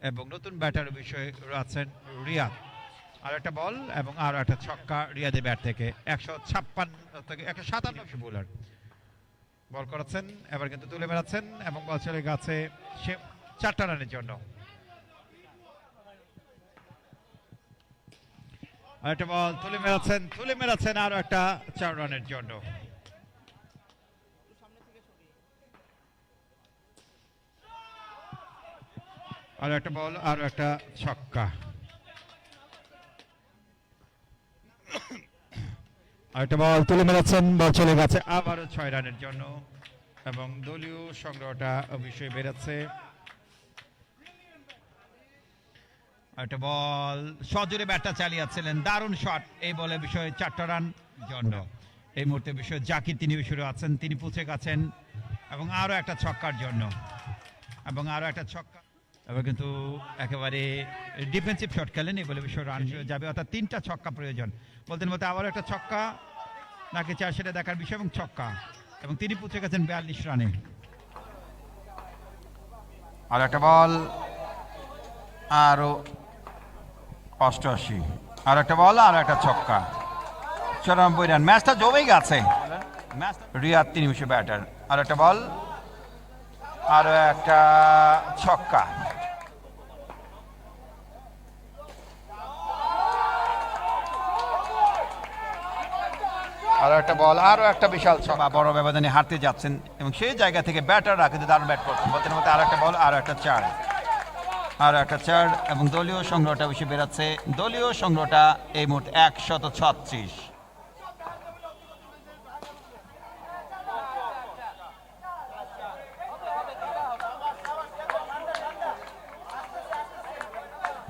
এবং নতুন ব্যাটার বিষয়ে আছেন রিয়াদ। আর একটা বল এবং আরো একটা ছক্কা রিয়াদের ব্যাট থেকে 156 থেকে 157 বোলার বল করেছেন, এবার কিন্তু তুলে বেড়াচ্ছেন এবং বল চলে গেছে সে 4টা রানের জন্য। আরেকটা বল তুলে মেরাচ্ছেন আরো একটা 4 রানের জন্য। আরো একটা বল আরো একটা ছক্কা। আরেকটা বল তুলে মেরাচ্ছেন, বল চলে গেছে আবারও 6 রানের জন্য এবং দলীয় সংগ্রহটা অবশ্যই বেড়েছে। একটা বল সজোরে ব্যাটটা চালিয়েছিলেন, দারুণ শট, এই বলে বিষয়ে 4টা রান জন্য। এই মুহূর্তে বিষয়ে জাকির তিনি বিষয়ে আছেন, তিনি পৌঁছে গেছেন এবং আরো একটা ছক্কার জন্য এবং আরো একটা ছক্কা। এবার কিন্তু একেবারে ডিফেন্সিভ শট খেলেন, এই বলে বিষয় রান যাবে, অর্থাৎ 3টা ছক্কা প্রয়োজন। বলতেন মতো আবারও একটা ছক্কা নাকি 4 সেটা দেখার বিষয় এবং ছক্কা, এবং তিনি পৌঁছে গেছেন 42 রানে। আর একটা বল আরো 88, আর একটা বল আর একটা ছক্কা, 94 রান। ম্যাচটা জমেই গেছে। রিয়াদ 3 নিমিষে ব্যাটার। আর একটা বল আর একটা ছক্কা। আরো একটা বল আরো একটা বিশাল ছক্কা, বড় ব্যবধানে হারতে যাচ্ছেন এবং সেই জায়গা থেকে ব্যাটাররা কিন্তু দারুণ ব্যাট করছেন। বলতে মধ্যে আরো একটা বল আরো একটা 4, আর একটা 4 এবং দলীয় সংগ্রহটা বেশি বেড়াচ্ছে। দলীয় সংগ্রহটা এই মুহূর্তে 136।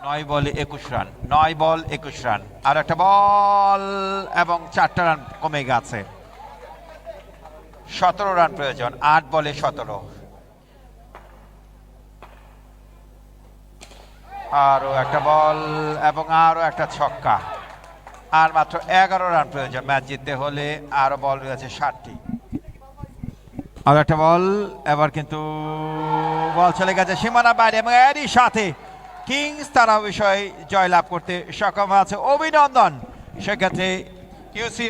নয় বলে 21 রান, 9 বল 21 রান। আর একটা বল এবং 4টা রান কমে গেছে, 17 রান প্রয়োজন, 8 বলে 17। আরো একটা বল এবং আরো একটা ছক্কা, আর মাত্র 11 রান প্রয়োজন ম্যাচ জিততে হলে। আরো বল রয়েছে 60টি। আর একটা বল, এবার কিন্তু বল চলে গেছে সীমানা বাইরে এবং এরই সাথে কিংস তারা বিষয় জয়লাভ করতে সক্ষম আছে। অভিনন্দন সেক্ষেত্রে ইউসি।